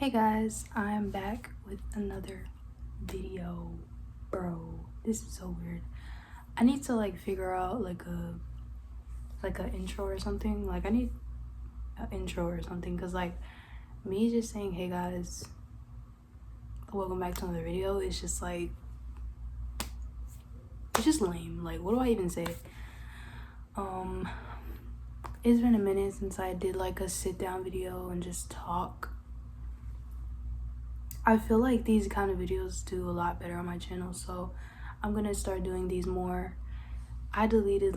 Hey guys, I'm back with another video. Bro, this is so weird. I need to figure out like a intro or something. Like I need an intro or something because me just saying hey guys, welcome back to another video is just it's just lame. Like what do I even say? It's been a minute since I did like a sit down video and just talk. I feel like these kind of videos do a lot better on my channel, so I'm gonna start doing these more. I deleted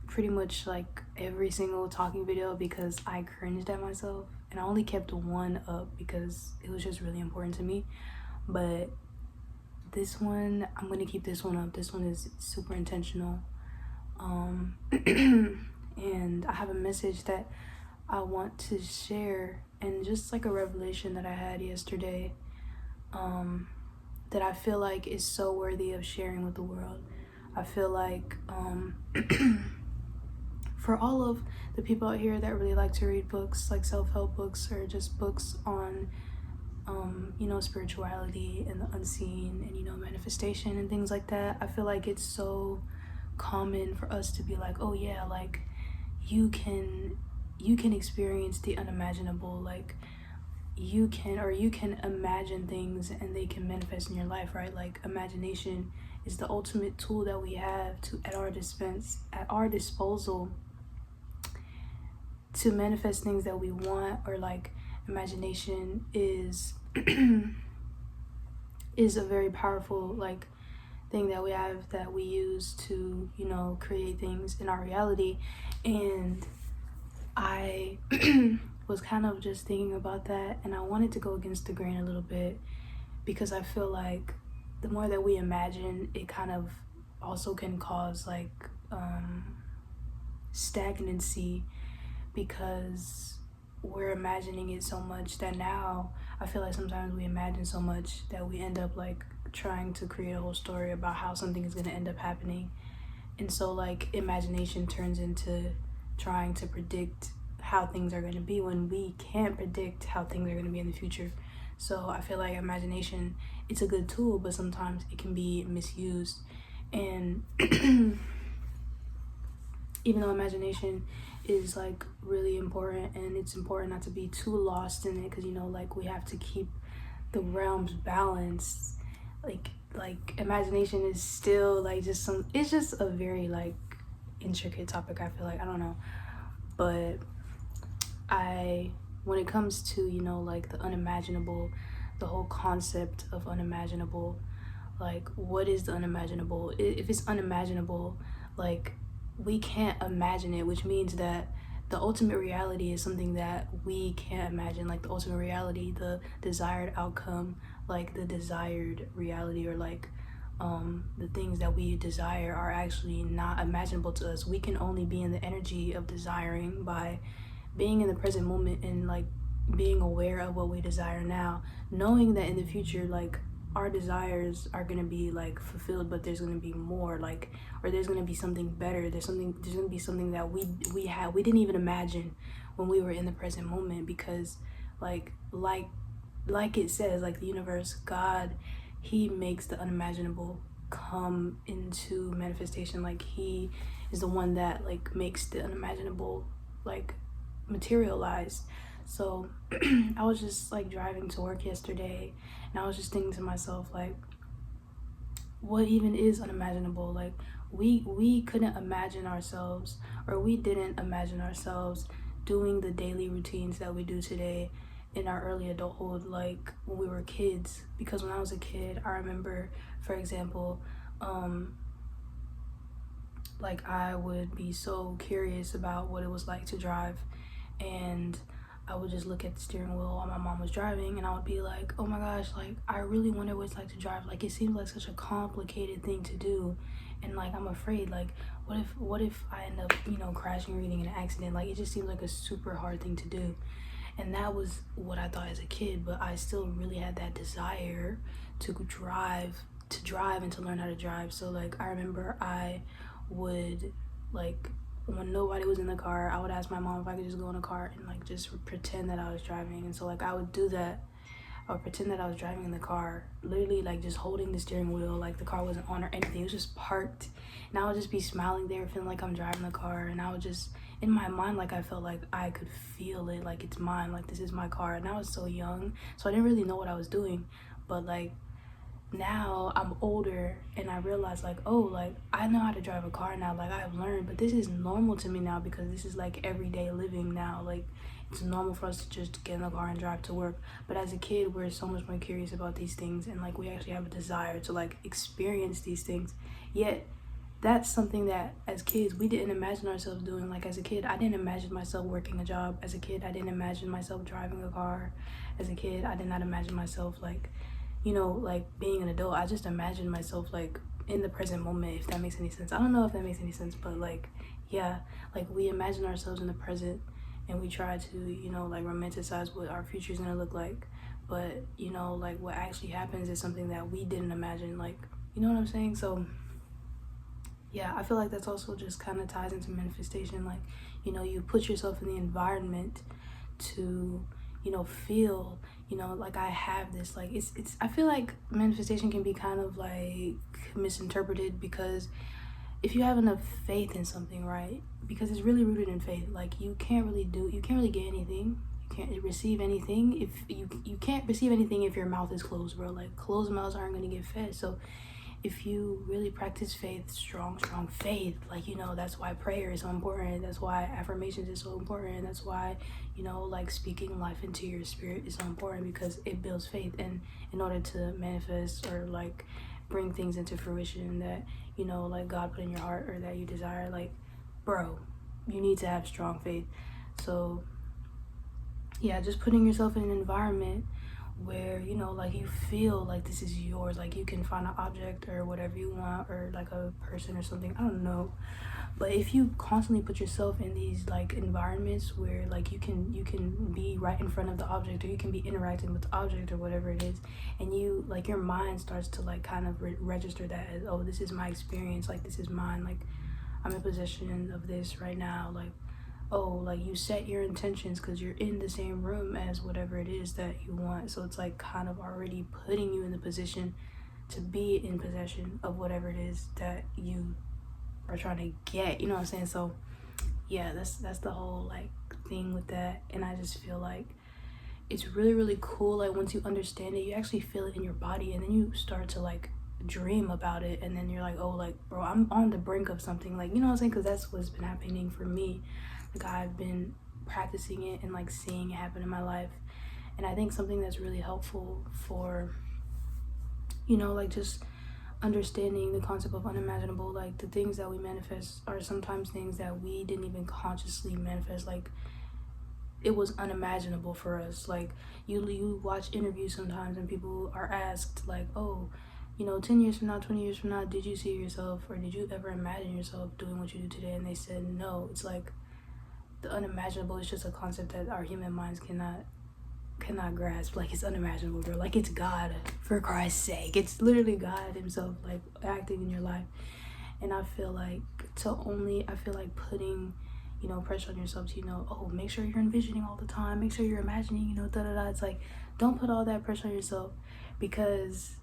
pretty much every single talking video because I cringed at myself, and I only kept one up because it was just really important to me. But this one, I'm gonna keep this one up. This one is super intentional. And I have a message that I want to share, and just like a revelation that I had yesterday, that I feel like is so worthy of sharing with the world. I feel like for all of the people out here that really like to read books, like self-help books or just books on spirituality and the unseen and manifestation and things like that, I feel like it's so common for us to be like, oh yeah, like you can experience the unimaginable, like you can imagine things and they can manifest in your life, right? Like imagination is the ultimate tool that we have at our disposal to manifest things that we want. Or like imagination is is a very powerful thing that we have, that we use to create things in our reality. And I was kind of just thinking about that, and I wanted to go against the grain a little bit because I feel like the more that we imagine, it kind of also can cause stagnancy, because we're imagining it so much that now I feel like sometimes we imagine so much that we end up trying to create a whole story about how something is going to end up happening. And so imagination turns into trying to predict how things are going to be when we can't predict how things are going to be in the future. So I feel like imagination, it's a good tool, but sometimes it can be misused. And even though imagination is really important, and it's important not to be too lost in it, because we have to keep the realms balanced, like imagination is still it's just a very intricate topic. I feel like, I don't know, but when it comes to the unimaginable, the whole concept of unimaginable, what is the unimaginable? If it's unimaginable, we can't imagine it, which means that the ultimate reality is something that we can't imagine. Like the ultimate reality, the desired outcome, the desired reality, or the things that we desire are actually not imaginable to us. We can only be in the energy of desiring by being in the present moment, and being aware of what we desire now, knowing that in the future our desires are going to be fulfilled, but there's going to be more, or there's going to be something better. There's going to be something that we didn't even imagine when we were in the present moment, because like it says, the universe, God, he makes the unimaginable come into manifestation. He is the one that makes the unimaginable materialized. So I was just driving to work yesterday, and I was just thinking to myself, what even is unimaginable? We couldn't imagine ourselves, or we didn't imagine ourselves doing the daily routines that we do today in our early adulthood, when we were kids. Because when I was a kid, I remember, for example, I would be so curious about what it was like to drive, and I would just look at the steering wheel while my mom was driving, and I would be like, oh my gosh, I really wonder what it's like to drive. It seems like such a complicated thing to do, and I'm afraid, what if I end up crashing or getting in an accident. It just seems like a super hard thing to do. And that was what I thought as a kid, but I still really had that desire to drive and to learn how to drive. So I remember I would when nobody was in the car, I would ask my mom if I could just go in the car and just pretend that I was driving. And so I would do that, I would pretend that I was driving in the car, literally like just holding the steering wheel, like the car wasn't on or anything. It was just parked. And I would just be smiling there, feeling like I'm driving the car. And I would just, in my mind, like I felt like I could feel it, like it's mine, like this is my car. And I was so young, so I didn't really know what I was doing. But like now I'm older and I realize like, oh, like I know how to drive a car now, like I've learned, but this is normal to me now because this is like everyday living now. Like it's normal for us to just get in the car and drive to work. But as a kid, we're so much more curious about these things, and like we actually have a desire to like experience these things. Yet that's something that as kids we didn't imagine ourselves doing. Like as a kid, I didn't imagine myself working a job. As a kid, I didn't imagine myself driving a car. As a kid, I did not imagine myself like, you know, like being an adult. I just imagined myself like in the present moment, if that makes any sense. I don't know if that makes any sense, but like, yeah, like we imagine ourselves in the present and we try to, you know, like romanticize what our future is gonna look like. But, you know, like what actually happens is something that we didn't imagine, like, you know what I'm saying? So, yeah, I feel like that's also just kind of ties into manifestation. Like, you know, you put yourself in the environment to, you know, feel, you know, like I have this, like it's I feel like manifestation can be kind of like misinterpreted, because if you have enough faith in something, right, because it's really rooted in faith, like you can't really get anything, you can't receive anything if you can't receive anything if your mouth is closed, bro. Like closed mouths aren't going to get fed. So if you really practice faith, strong faith, like, you know, that's why prayer is so important. That's why affirmations is so important. That's why, you know, like speaking life into your spirit is so important, because it builds faith. And in order to manifest or like bring things into fruition that, you know, like God put in your heart or that you desire, like, bro, you need to have strong faith. So yeah, just putting yourself in an environment where, you know, like you feel like this is yours, like you can find an object or whatever you want, or like a person or something, I don't know. But if you constantly put yourself in these like environments where like you can be right in front of the object, or you can be interacting with the object or whatever it is, and you like your mind starts to like kind of register that as, oh, this is my experience, like this is mine, like I'm in possession of this right now, like, oh, like you set your intentions because you're in the same room as whatever it is that you want. So it's like kind of already putting you in the position to be in possession of whatever it is that you are trying to get, you know what I'm saying? So yeah, that's the whole like thing with that. And I just feel like it's really cool. Like once you understand it, you actually feel it in your body, and then you start to like dream about it, and then you're like, oh, like, bro, I'm on the brink of something, like, you know what I'm saying? Because that's what's been happening for me. Like I've been practicing it and like seeing it happen in my life. And I think something that's really helpful for, you know, like just understanding the concept of unimaginable, like the things that we manifest are sometimes things that we didn't even consciously manifest. Like it was unimaginable for us. Like you watch interviews sometimes and people are asked like, oh, you know, 10 years from now, 20 years from now, did you see yourself, or did you ever imagine yourself doing what you do today? And they said no. It's like the unimaginable is just a concept that our human minds cannot grasp. Like it's unimaginable, bro. Like it's God, for Christ's sake. It's literally God himself like acting in your life. And I feel like putting, you know, pressure on yourself to, you know, oh, make sure you're envisioning all the time, make sure you're imagining, you know, It's like, don't put all that pressure on yourself, because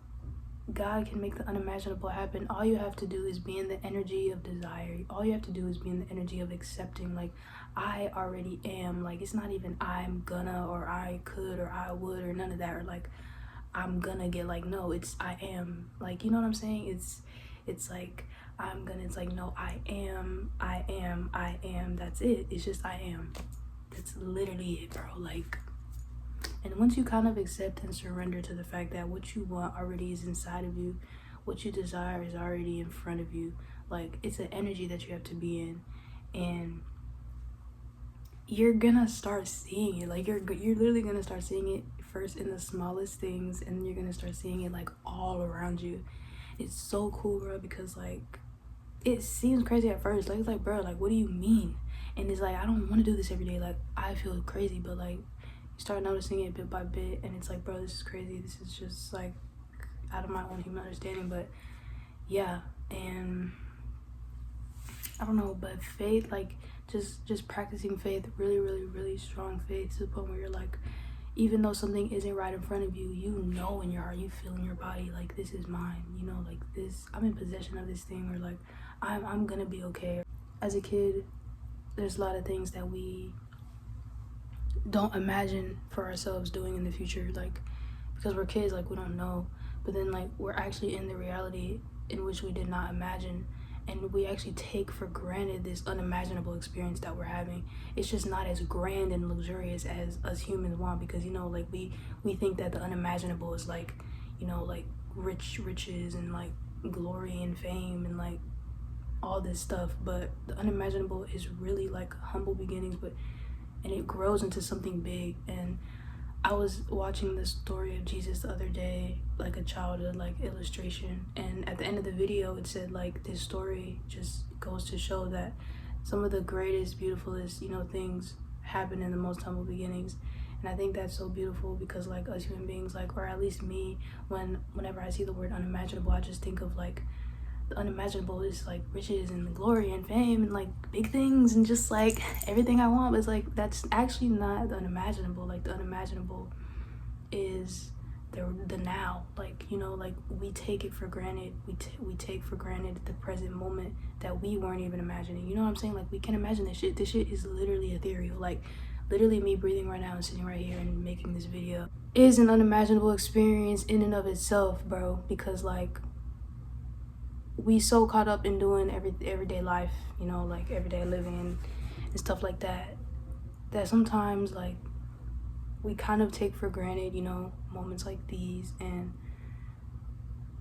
God can make the unimaginable happen. All you have to do is be in the energy of desire. All you have to do is be in the energy of accepting, like, I already am. Like, it's not even I'm gonna, or I could, or I would, or none of that, or like I'm gonna get, like, no, it's I am. Like, you know what I'm saying? It's like I'm gonna, it's like, no, I am, that's it. It's just I am. That's literally it, bro. Like, and once you kind of accept and surrender to the fact that what you want already is inside of you, what you desire is already in front of you, like it's an energy that you have to be in, and you're gonna start seeing it. Like you're literally gonna start seeing it first in the smallest things, and you're gonna start seeing it like all around you. It's so cool, bro, because like it seems crazy at first. Like it's like, bro, like what do you mean? And it's like, I don't want to do this every day. Like I feel crazy, but like you start noticing it bit by bit, and it's like, bro, this is crazy. This is just like out of my own human understanding. But yeah, and I don't know, but faith, like just practicing faith, really strong faith, to the point where you're like, even though something isn't right in front of you, you know in your heart, you feel in your body like this is mine, you know, like this, I'm in possession of this thing, or like I'm gonna be okay. As a kid, there's a lot of things that we don't imagine for ourselves doing in the future, like because we're kids, like we don't know, but then like we're actually in the reality in which we did not imagine, and we actually take for granted this unimaginable experience that we're having. It's just not as grand and luxurious as us humans want, because you know, like we think that the unimaginable is like, you know, like riches and like glory and fame and like all this stuff, but the unimaginable is really like humble beginnings, but and it grows into something big. And I was watching the story of Jesus the other day, like a childhood like illustration, and at the end of the video it said like this story just goes to show that some of the greatest, beautifulest, you know, things happen in the most humble beginnings. And I think that's so beautiful, because like us human beings, like, or at least me, whenever I see the word unimaginable, I just think of like the unimaginable is like riches and glory and fame and like big things and just like everything I want. But it's like that's actually not the unimaginable. Like the unimaginable is the now. Like, you know, like we take it for granted. We take for granted the present moment that we weren't even imagining. You know what I'm saying? Like we can imagine this shit. This shit is literally ethereal. Like literally me breathing right now and sitting right here and making this video is an unimaginable experience in and of itself, bro. Because like we so caught up in doing everyday life, you know, like everyday living and stuff like that, that sometimes like we kind of take for granted, you know, moments like these. And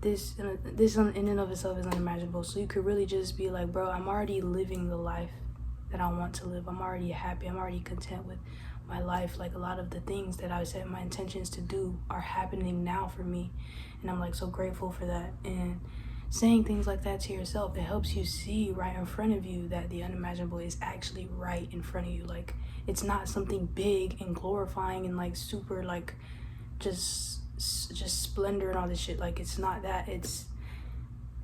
this in and of itself is unimaginable. So you could really just be like, bro, I'm already living the life that I want to live. I'm already happy. I'm already content with my life. Like a lot of the things that I set my intentions to do are happening now for me, and I'm like so grateful for that. And saying things like that to yourself, it helps you see right in front of you that the unimaginable is actually right in front of you. Like it's not something big and glorifying and like super like just splendor and all this shit. Like it's not that. It's,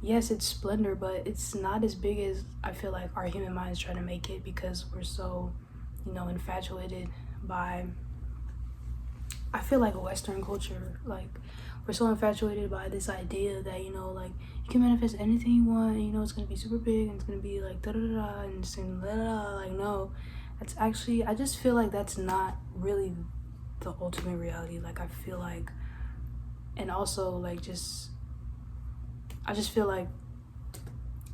yes, it's splendor, but it's not as big as I feel like our human minds try to make it, because we're so, you know, infatuated by, I feel like, Western culture. Like we're so infatuated by this idea that, you know, like you can manifest anything you want, and, you know, it's gonna be super big and it's gonna be like da da da da and it's gonna da da. Like no, that's actually, I just feel like that's not really the ultimate reality. Like I feel like, and also like just, I just feel like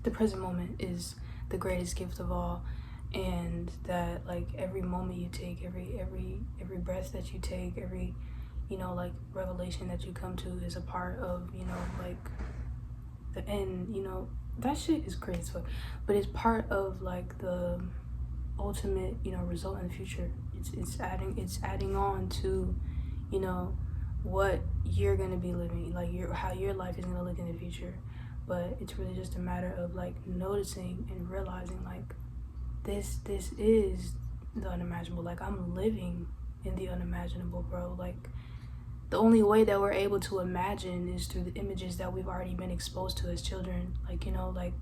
the present moment is the greatest gift of all, and that like every moment you take, every breath that you take, every, you know, like revelation that you come to is a part of, you know, like the end. You know, that shit is crazy, but it's part of like the ultimate, you know, result in the future. It's adding on to, you know, what you're gonna be living, like how your life is gonna look in the future. But it's really just a matter of like noticing and realizing like this is the unimaginable. Like I'm living in the unimaginable, bro. Like the only way that we're able to imagine is through the images that we've already been exposed to as children. Like, you know, like,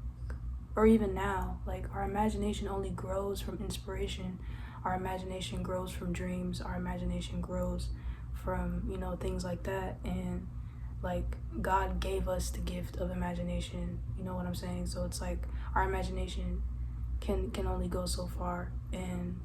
or even now, like our imagination only grows from inspiration. Our imagination grows from dreams. Our imagination grows from, you know, things like that. And like God gave us the gift of imagination, you know what I'm saying? So it's like our imagination can only go so far, and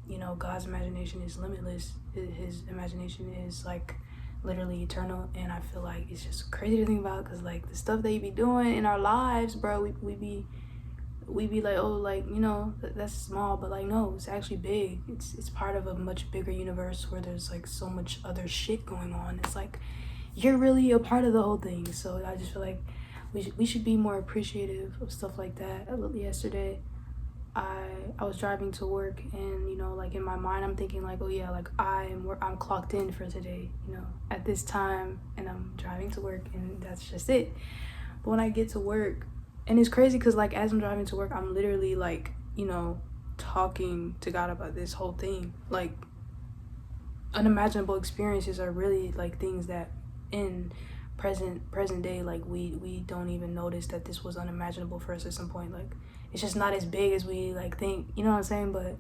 you know, God's imagination is limitless. His imagination is like literally eternal. And I feel like it's just crazy to think about, because like the stuff that you be doing in our lives, bro, we be like, oh, like, you know, that's small, but like no, it's actually big. It's part of a much bigger universe where there's like so much other shit going on. It's like you're really a part of the whole thing. So I just feel like we should be more appreciative of stuff like that. Yesterday I was driving to work, and you know, like in my mind I'm thinking like, oh yeah, like I'm clocked in for today, you know, at this time, and I'm driving to work, and that's just it. But when I get to work, and it's crazy because like as I'm driving to work, I'm literally like, you know, talking to God about this whole thing. Like unimaginable experiences are really like things that in present day, like we don't even notice that this was unimaginable for us at some point. Like it's just not as big as we like think, you know what I'm saying? But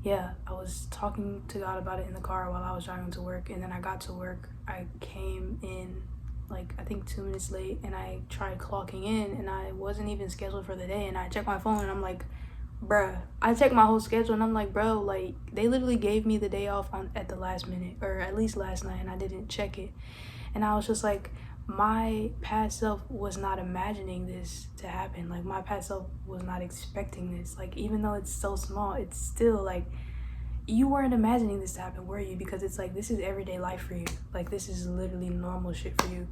yeah, I was talking to God about it in the car while I was driving to work, and then I got to work. I came in like I think 2 minutes late, and I tried clocking in, and I wasn't even scheduled for the day. And I checked my phone, and I'm like, bruh, I checked my whole schedule, and I'm like, bro, like they literally gave me the day off on at the last minute, or at least last night, and I didn't check it. And I was just like, my past self was not imagining this to happen. Like my past self was not expecting this. Like even though it's so small, it's still like you weren't imagining this to happen, were you? Because it's like this is everyday life for you. Like this is literally normal shit for you.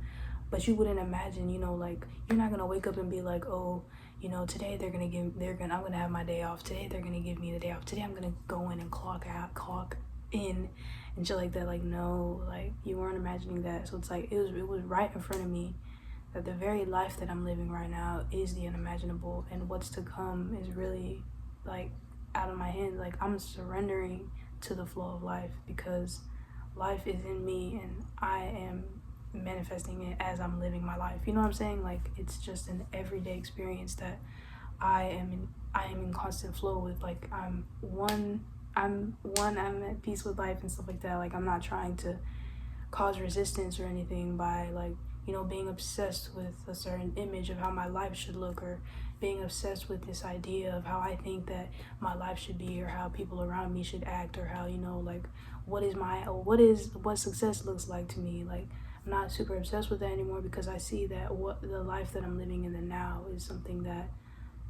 But you wouldn't imagine, you know, like you're not gonna wake up and be like, oh, you know, today I'm gonna have my day off. Today they're gonna give me the day off. Today I'm gonna go in and clock in and shit like that. Like no, like you weren't imagining that. So it's like it was right in front of me that the very life that I'm living right now is the unimaginable, and what's to come is really like out of my hands. Like I'm surrendering to the flow of life because life is in me and I am manifesting it as I'm living my life. You know what I'm saying? Like it's just an everyday experience that I am in constant flow with. Like I'm at peace with life and stuff like that. Like I'm not trying to cause resistance or anything by like, you know, being obsessed with a certain image of how my life should look, or being obsessed with this idea of how I think that my life should be, or how people around me should act, or how, you know, like what success looks like to me. Like I'm not super obsessed with that anymore because I see that what the life that I'm living in the now is something that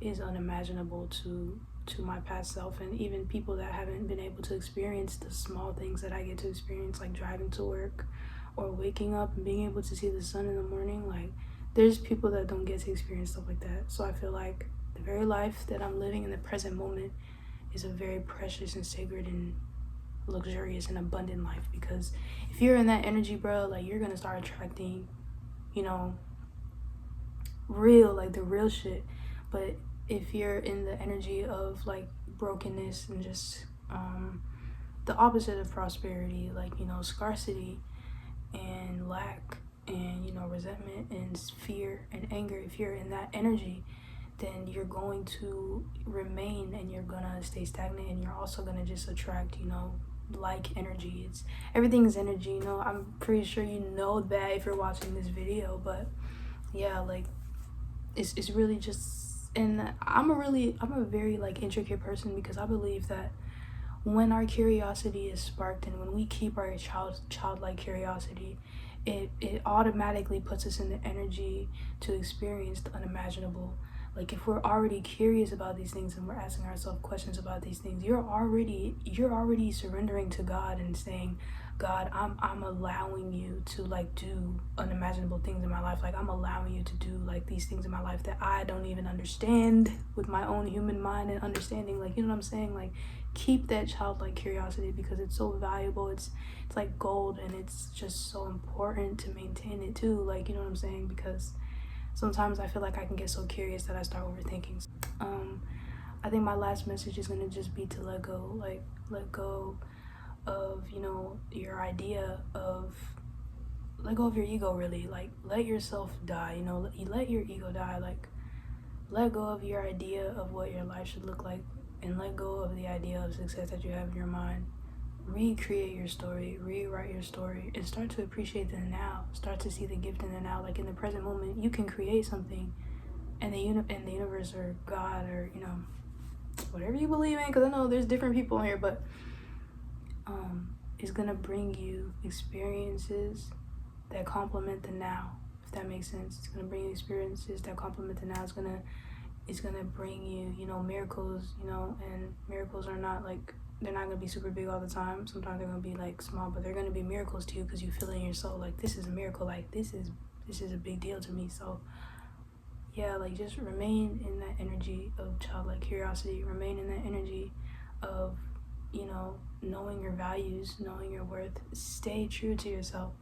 is unimaginable to my past self, and even people that haven't been able to experience the small things that I get to experience, like driving to work or waking up and being able to see the sun in the morning. Like there's people that don't get to experience stuff like that. So I feel like the very life that I'm living in the present moment is a very precious and sacred and luxurious and abundant life, because if you're in that energy, bro, like you're gonna start attracting, you know, real, like the real shit. But if you're in the energy of like brokenness and just the opposite of prosperity, like, you know, scarcity and lack and, you know, resentment and fear and anger, if you're in that energy, then you're going to remain and you're gonna stay stagnant, and you're also gonna just attract, you know, like energy. It's everything's energy, you know. I'm pretty sure you know that if you're watching this video. But yeah, like it's really just, and I'm a very like intricate person, because I believe that when our curiosity is sparked and when we keep our childlike curiosity, it automatically puts us in the energy to experience the unimaginable. Like if we're already curious about these things and we're asking ourselves questions about these things, you're already surrendering to God and saying, God, I'm allowing you to like do unimaginable things in my life. Like I'm allowing you to do like these things in my life that I don't even understand with my own human mind and understanding. Like, you know what I'm saying? Like keep that childlike curiosity, because it's so valuable. It's like gold, and it's just so important to maintain it too. Like, you know what I'm saying? Because sometimes I feel like I can get so curious that I start overthinking. I think my last message is gonna just be to let go. Like let go of, you know, your idea of, let go of your ego, really. Like let yourself die, you know, let your ego die. Like let go of your idea of what your life should look like, and let go of the idea of success that you have in your mind. Recreate your story, rewrite your story, and start to appreciate the now. Start to see the gift in the now. Like in the present moment, you can create something, and the universe or God, or, you know, whatever you believe in, because I know there's different people here, but is gonna bring you experiences that complement the now, if that makes sense. It's gonna bring you experiences that complement the now. It's gonna bring you, you know, miracles, you know, and miracles are not like, they're not gonna be super big all the time. Sometimes they're gonna be like small, but they're gonna be miracles to you, because you feel it in your soul, like this is a miracle, like this is a big deal to me. So yeah, like just remain in that energy of childlike curiosity, remain in that energy of, you know, knowing your values, knowing your worth. Stay true to yourself.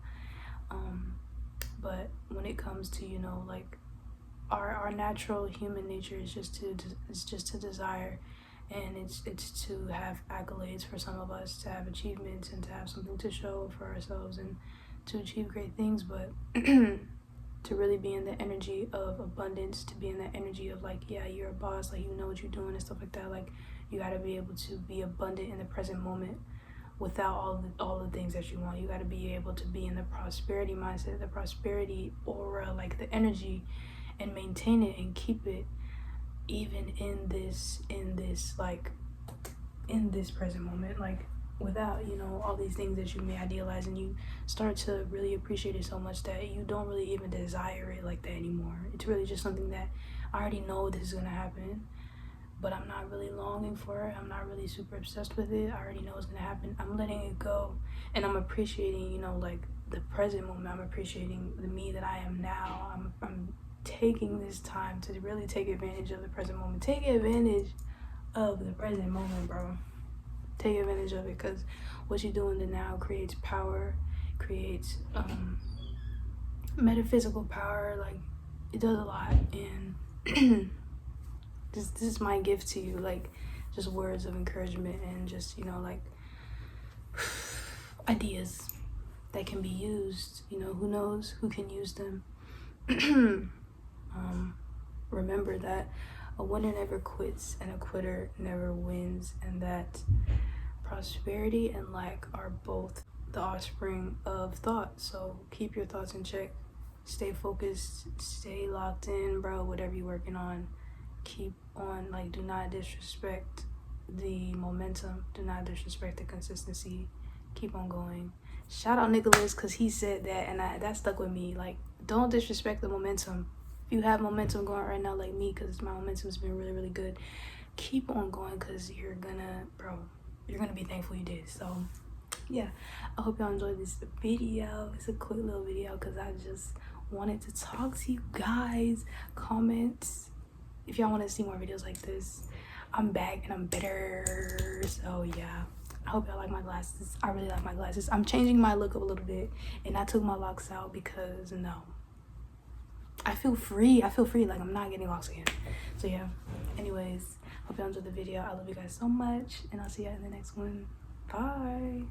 But when it comes to, you know, like our natural human nature is just to desire, and it's to have accolades for some of us, to have achievements and to have something to show for ourselves and to achieve great things. But to really be in the energy of abundance, to be in that energy of like, yeah, you're a boss, like you know what you're doing and stuff like that. Like you got to be able to be abundant in the present moment without all the things that you want. You got to be able to be in the prosperity mindset, the prosperity aura, like the energy, and maintain it and keep it even in this present moment, like without, you know, all these things that you may idealize, and you start to really appreciate it so much that you don't really even desire it like that anymore. It's really just something that I already know this is gonna happen, but I'm not really longing for it. I'm not really super obsessed with it. I already know it's gonna happen. I'm letting it go, and I'm appreciating, you know, like the present moment. I'm appreciating the me that I am now. I'm taking this time to really take advantage of the present moment. Take advantage of the present moment, bro. Take advantage of it, because what you do in the now creates power, creates metaphysical power. Like it does a lot, and this is my gift to you, like just words of encouragement and just, you know, like ideas that can be used. You know, who knows who can use them. Remember that a winner never quits and a quitter never wins, and that prosperity and lack are both the offspring of thought. So keep your thoughts in check, stay focused, stay locked in, bro. Whatever you're working on, keep on. Like, do not disrespect the momentum, do not disrespect the consistency, keep on going. Shout out Nicholas, because he said that, and that stuck with me. Like, don't disrespect the momentum. If you have momentum going right now like me, because my momentum has been really, really good, keep on going, because you're gonna be thankful you did. So yeah, I hope y'all enjoyed this video. It's a quick little video because I just wanted to talk to you guys. Comment if y'all want to see more videos like this. I'm back and I'm better. So yeah, I hope y'all like my glasses. I really like my glasses. I'm changing my look up a little bit, and I took my locks out because I feel free. Like I'm not getting locks again. So yeah, anyways, hope y'all enjoyed the video. I love you guys so much, and I'll see you in the next one. Bye.